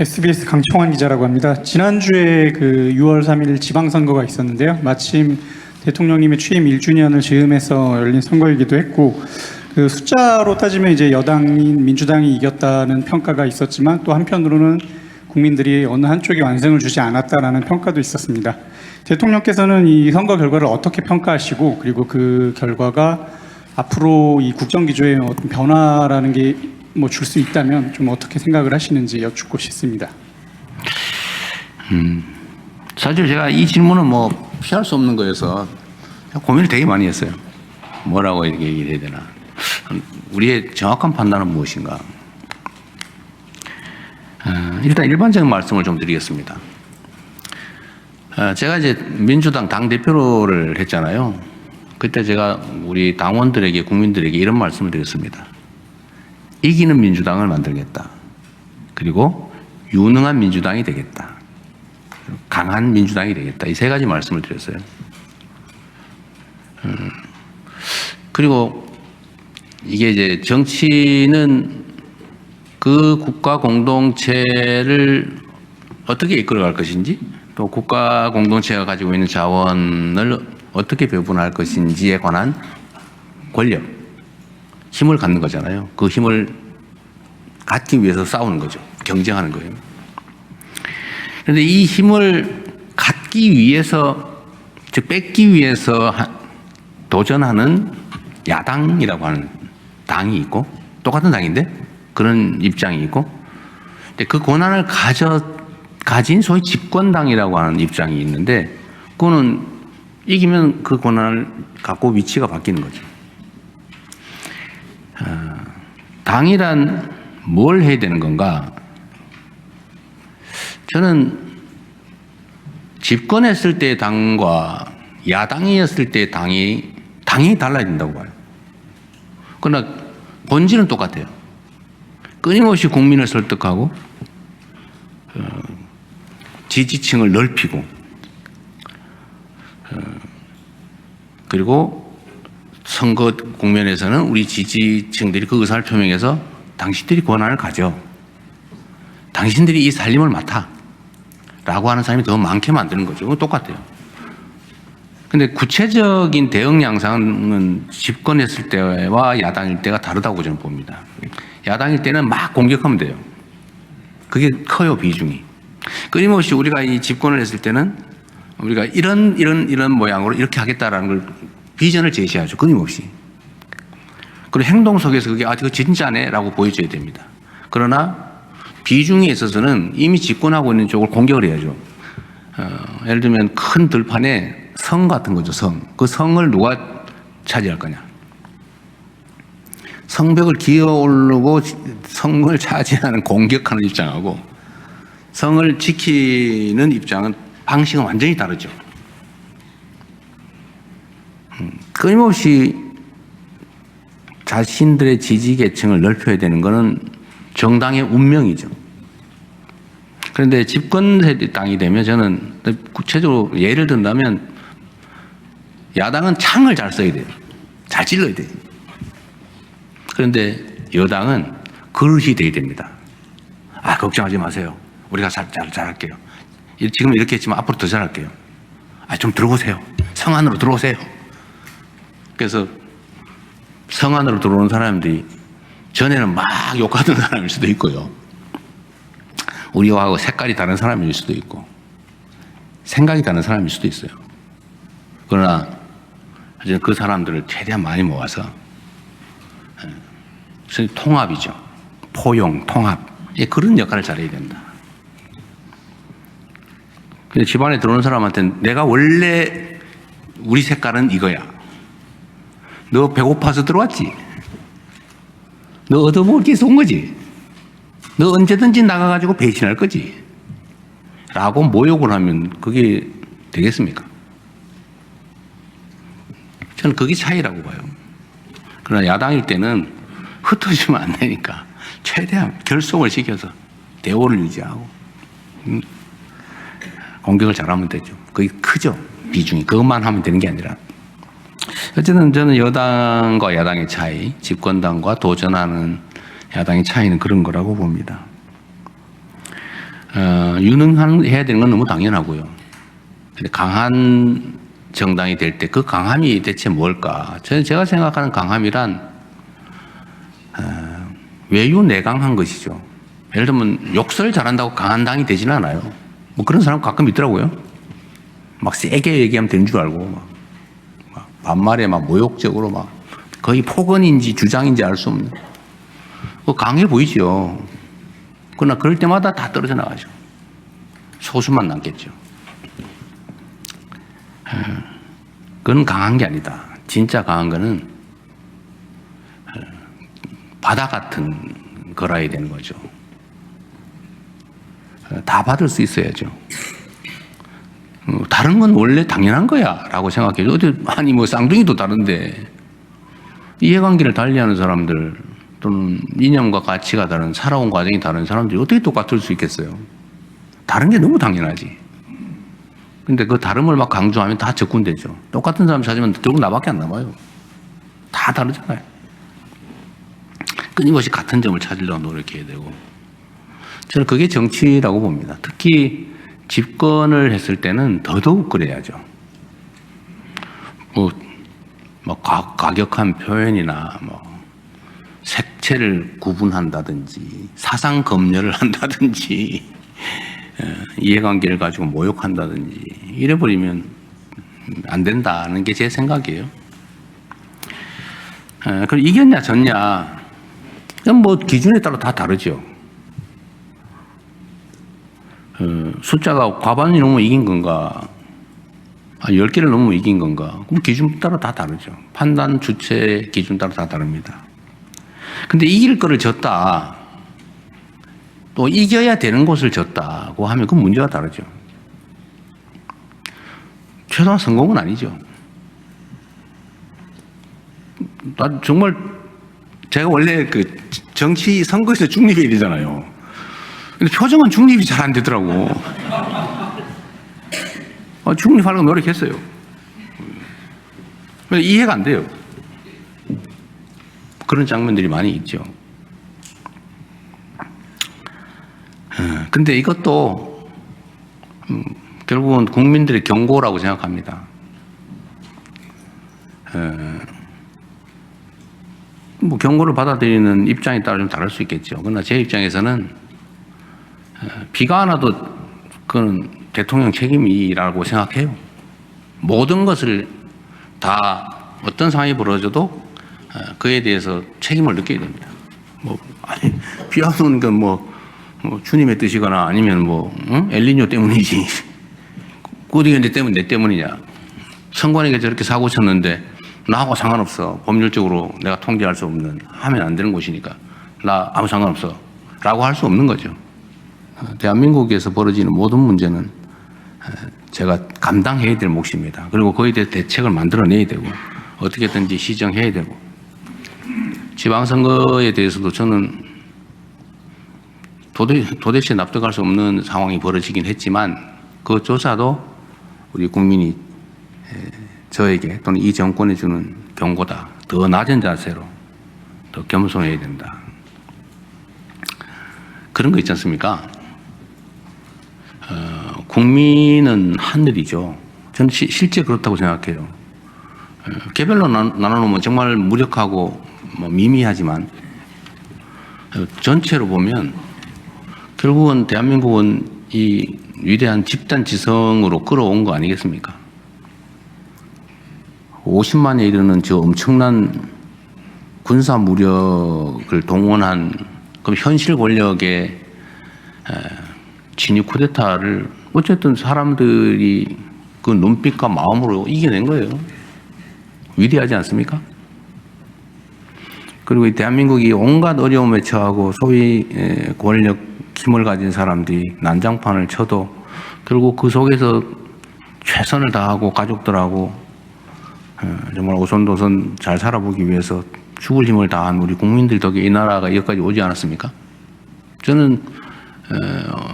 SBS 강청환 기자라고 합니다. 지난주에 6월 3일 지방선거가 있었는데요. 마침 대통령님의 취임 1주년을 즈음해서 열린 선거이기도 했고, 숫자로 따지면 이제 여당인 민주당이 이겼다는 평가가 있었지만 또 한편으로는 국민들이 어느 한쪽에 완승을 주지 않았다라는 평가도 있었습니다. 대통령께서는 이 선거 결과를 어떻게 평가하시고, 그리고 그 결과가 앞으로 이 국정기조에 어떤 변화라는 게 줄 수 있다면 좀 어떻게 생각을 하시는지 여쭙고 싶습니다. 사실 제가 이 질문은 피할 수 없는 거여서 고민을 되게 많이 했어요. 뭐라고 이렇게 얘기를 해야 되나. 우리의 정확한 판단은 무엇인가. 일단 일반적인 말씀을 좀 드리겠습니다. 제가 이제 민주당 당대표를 했잖아요. 그때 제가 우리 당원들에게, 국민들에게 이런 말씀을 드렸습니다. 이기는 민주당을 만들겠다. 그리고 유능한 민주당이 되겠다. 강한 민주당이 되겠다. 이 세 가지 말씀을 드렸어요. 그리고 이게 이제 정치는 그 국가 공동체를 어떻게 이끌어갈 것인지, 또 국가 공동체가 가지고 있는 자원을 어떻게 배분할 것인지에 관한 권력, 힘을 갖는 거잖아요. 그 힘을 갖기 위해서 싸우는 거죠. 경쟁하는 거예요. 그런데 이 힘을 갖기 위해서, 즉 뺏기 위해서 도전하는 야당이라고 하는 당이 있고, 똑같은 당인데 그런 입장이 있고, 근데 그 권한을 가진 소위 집권당이라고 하는 입장이 있는데, 그거는 이기면 그 권한을 갖고 위치가 바뀌는 거죠. 당이란 뭘 해야 되는 건가? 저는 집권했을 때의 당과 야당이었을 때의 당이 달라야 된다고 봐요. 그러나 본질은 똑같아요. 끊임없이 국민을 설득하고 지지층을 넓히고 그리고 선거 국면에서는 우리 지지층들이 그 의사를 표명해서 당신들이 권한을 가져. 당신들이 이 살림을 맡아. 라고 하는 사람이 더 많게 만드는 거죠. 그건 똑같아요. 근데 구체적인 대응 양상은 집권했을 때와 야당일 때가 다르다고 저는 봅니다. 야당일 때는 막 공격하면 돼요. 그게 커요, 비중이. 끊임없이 우리가 이 집권을 했을 때는 우리가 이런 모양으로 이렇게 하겠다라는 걸 비전을 제시하죠. 끊임없이. 그리고 행동 속에서 그게 그거 진짜네 라고 보여줘야 됩니다. 그러나 비중에 있어서는 이미 집권하고 있는 쪽을 공격을 해야죠. 예를 들면 큰 들판에 성 같은 거죠. 성. 그 성을 누가 차지할 거냐. 성벽을 기어오르고 성을 차지하는 공격하는 입장하고 성을 지키는 입장은 방식은 완전히 다르죠. 끊임없이 자신들의 지지 계층을 넓혀야 되는 것은 정당의 운명이죠. 그런데 집권 당이 되면 저는 구체적으로 예를 든다면 야당은 창을 잘 써야 돼요. 잘 찔러야 돼요. 그런데 여당은 그릇이 돼야 됩니다. 걱정하지 마세요. 우리가 잘할게요. 지금 이렇게 했지만 앞으로 더 잘할게요. 좀 들어오세요. 성 안으로 들어오세요. 그래서 성 안으로 들어오는 사람들이 전에는 막 욕하던 사람일 수도 있고요. 우리와 색깔이 다른 사람일 수도 있고 생각이 다른 사람일 수도 있어요. 그러나 그 사람들을 최대한 많이 모아서 통합이죠. 포용, 통합. 그런 역할을 잘해야 된다. 근데 집안에 들어오는 사람한테는 내가 원래 우리 색깔은 이거야. 너 배고파서 들어왔지? 너 얻어먹을 게 있어 온 거지? 너 언제든지 나가가지고 배신할 거지? 라고 모욕을 하면 그게 되겠습니까? 저는 그게 차이라고 봐요. 그러나 야당일 때는 흩어지면 안 되니까 최대한 결속을 시켜서 대오를 유지하고 공격을 잘하면 되죠. 그게 크죠. 비중이. 그것만 하면 되는 게 아니라. 어쨌든 저는 여당과 야당의 차이, 집권당과 도전하는 야당의 차이는 그런 거라고 봅니다. 유능해야 되는 건 너무 당연하고요. 근데 강한 정당이 될 때 그 강함이 대체 뭘까? 제가 생각하는 강함이란 외유내강한 것이죠. 예를 들면 욕설 잘한다고 강한 당이 되지는 않아요. 뭐 그런 사람 가끔 있더라고요. 막 세게 얘기하면 되는 줄 알고 막 반말에 막 모욕적으로 막 거의 폭언인지 주장인지 알 수 없는. 강해 보이죠. 그러나 그럴 때마다 다 떨어져 나가죠. 소수만 남겠죠. 그건 강한 게 아니다. 진짜 강한 거는 바다 같은 거라야 되는 거죠. 다 받을 수 있어야죠. 다른 건 원래 당연한 거야 라고 생각해요. 아니 뭐 쌍둥이도 다른데 이해관계를 달리하는 사람들 또는 이념과 가치가 다른 살아온 과정이 다른 사람들이 어떻게 똑같을 수 있겠어요. 다른 게 너무 당연하지. 근데 그 다름을 막 강조하면 다 적군되죠. 똑같은 사람 찾으면 결국 나밖에 안 남아요. 다 다르잖아요. 끊임없이 같은 점을 찾으려고 노력해야 되고. 저는 그게 정치라고 봅니다. 특히 집권을 했을 때는 더더욱 그래야죠. 과격한 표현이나 색채를 구분한다든지 사상 검열을 한다든지 이해관계를 가지고 모욕한다든지 이래버리면 안 된다는 게 제 생각이에요. 그럼 이겼냐 졌냐 그건 기준에 따라 다 다르죠. 숫자가 과반이 넘으면 이긴 건가 10개를 넘으면 이긴 건가 그럼 기준 따라 다 다르죠. 판단 주체 기준 따라 다 다릅니다. 근데 이길 거를 졌다 또 이겨야 되는 곳을 졌다고 하면 그 문제가 다르죠. 최소한 성공은 아니죠. 나 정말 제가 원래 그 정치 선거에서 중립해야 되잖아요. 근데 표정은 중립이 잘 안 되더라고. 중립하려고 노력했어요. 이해가 안 돼요. 그런 장면들이 많이 있죠. 근데 이것도 결국은 국민들의 경고라고 생각합니다. 경고를 받아들이는 입장에 따라 좀 다를 수 있겠죠. 그러나 제 입장에서는 비가 안 와도 그건 대통령 책임이라고 생각해요. 모든 것을 다 어떤 상황이 벌어져도 그에 대해서 책임을 느껴야 됩니다. 비 안 오는 건 주님의 뜻이거나 아니면 엘니뇨 때문이지. 꾸디겐데 때문에 내 때문이냐. 선관위가 저렇게 사고 쳤는데 나하고 상관없어. 법률적으로 내가 통제할 수 없는 하면 안 되는 곳이니까 나 아무 상관없어 라고 할 수 없는 거죠. 대한민국에서 벌어지는 모든 문제는 제가 감당해야 될 몫입니다. 그리고 거기에 대해 대책을 만들어내야 되고 어떻게든지 시정해야 되고 지방선거에 대해서도 저는 도대체 납득할 수 없는 상황이 벌어지긴 했지만 그조차도 우리 국민이 저에게 또는 이 정권에 주는 경고다. 더 낮은 자세로 더 겸손해야 된다. 그런 거 있지 않습니까? 국민은 하늘이죠. 저는 실제 그렇다고 생각해요. 개별로 나눠놓으면 정말 무력하고 미미하지만 전체로 보면 결국은 대한민국은 이 위대한 집단 지성으로 끌어온 거 아니겠습니까? 50만에 이르는 저 엄청난 군사 무력을 동원한 그럼 현실 권력의 진입 쿠데타를 어쨌든 사람들이 그 눈빛과 마음으로 이겨낸 거예요. 위대하지 않습니까? 그리고 이 대한민국이 온갖 어려움에 처하고 소위 권력 힘을 가진 사람들이 난장판을 쳐도 결국 그 속에서 최선을 다하고 가족들하고 정말 오손도손 잘 살아보기 위해서 죽을 힘을 다한 우리 국민들 덕에 이 나라가 여기까지 오지 않았습니까? 저는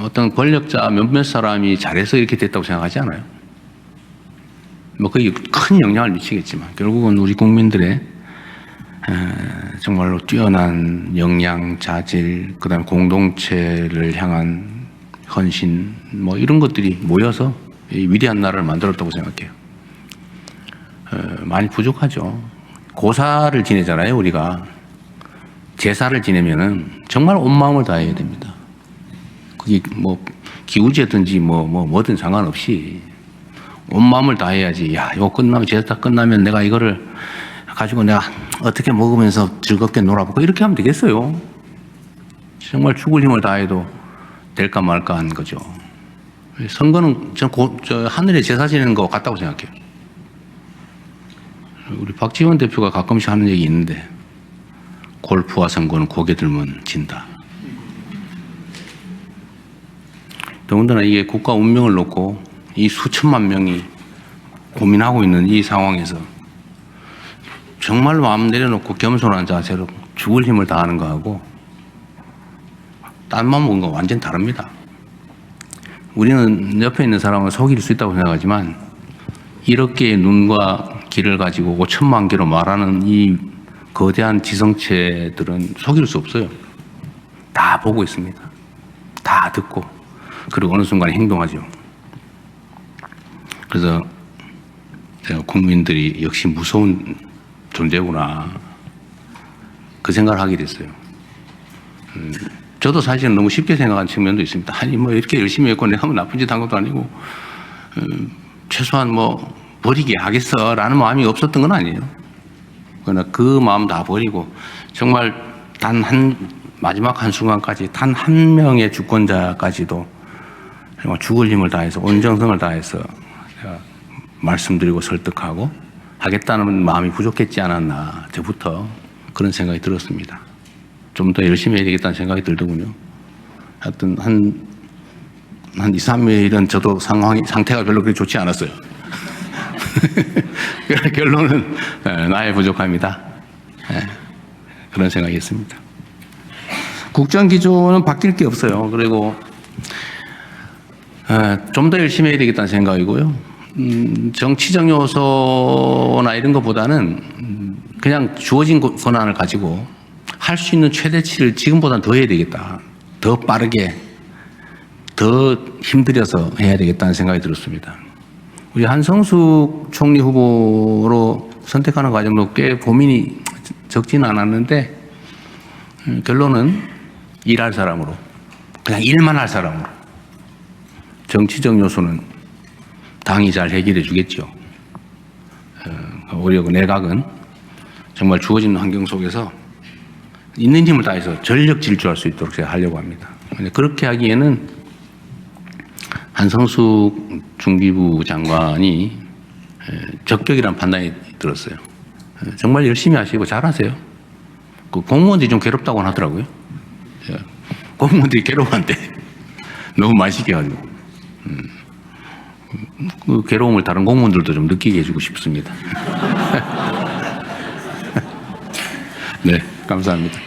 어떤 권력자 몇몇 사람이 잘해서 이렇게 됐다고 생각하지 않아요. 그게 큰 영향을 미치겠지만 결국은 우리 국민들의 정말로 뛰어난 역량, 자질, 그다음 공동체를 향한 헌신, 뭐 이런 것들이 모여서 이 위대한 나라를 만들었다고 생각해요. 많이 부족하죠. 고사를 지내잖아요, 우리가. 제사를 지내면은 정말 온 마음을 다해야 됩니다. 그게 뭐 기우제든지 뭐든 상관없이 온 마음을 다해야지. 야, 이거 끝나면, 제사 끝나면 내가 이거를 가지고 내가 어떻게 먹으면서 즐겁게 놀아볼까? 이렇게 하면 되겠어요. 정말 죽을 힘을 다해도 될까 말까 하는 거죠. 선거는 저 하늘에 제사 지내는 거 같다고 생각해요. 우리 박지원 대표가 가끔씩 하는 얘기 있는데, 골프와 선거는 고개 들면 진다. 더군다나 이게 국가 운명을 놓고 이 수천만 명이 고민하고 있는 이 상황에서 정말 마음 내려놓고 겸손한 자세로 죽을 힘을 다하는 거하고 딴 마음 먹은 거 완전 다릅니다. 우리는 옆에 있는 사람을 속일 수 있다고 생각하지만 1억 개의 눈과 귀를 가지고 5천만 개로 말하는 이 거대한 지성체들은 속일 수 없어요. 다 보고 있습니다. 다 듣고, 그리고 어느 순간에 행동하죠. 그래서 제가 국민들이 역시 무서운 존재구나, 그 생각을 하게 됐어요. 저도 사실은 너무 쉽게 생각한 측면도 있습니다. 아니 뭐 이렇게 열심히 했고 내가 뭐 나쁜 짓 한 것도 아니고 최소한 뭐 버리게 하겠어라는 마음이 없었던 건 아니에요. 그러나 그 마음 다 버리고 정말 마지막 한 순간까지 단 한 명의 주권자까지도 정말 죽을 힘을 다해서 온정성을 다해서 제가 말씀드리고 설득하고 하겠다는 마음이 부족했지 않았나, 저부터 그런 생각이 들었습니다. 좀 더 열심히 해야 되겠다는 생각이 들더군요. 하여튼 한 2, 3일은 저도 상태가 별로 그렇게 좋지 않았어요. 결론은 나의 부족함이다. 그런 생각이었습니다. 국정 기조는 바뀔 게 없어요. 그리고 좀 더 열심히 해야 되겠다는 생각이고요. 정치적 요소나 이런 것보다는 그냥 주어진 권한을 가지고 할 수 있는 최대치를 지금보다는 더 해야 되겠다. 더 빠르게, 더 힘들여서 해야 되겠다는 생각이 들었습니다. 우리 한성숙 총리 후보로 선택하는 과정도 꽤 고민이 적지는 않았는데 결론은 일할 사람으로, 그냥 일만 할 사람으로, 정치적 요소는 당이 잘 해결해 주겠죠. 오히려 그 내각은 정말 주어진 환경 속에서 있는 힘을 다해서 전력 질주할 수 있도록 제가 하려고 합니다. 그렇게 하기에는 한성숙 중기부 장관이 적격이라는 판단이 들었어요. 정말 열심히 하시고 잘하세요. 그 공무원들이 좀 괴롭다고 하더라고요. 공무원들이 괴로워한대. 너무 많이 시켜가지고. 그 괴로움을 다른 공무원들도 좀 느끼게 해주고 싶습니다. 네, 감사합니다.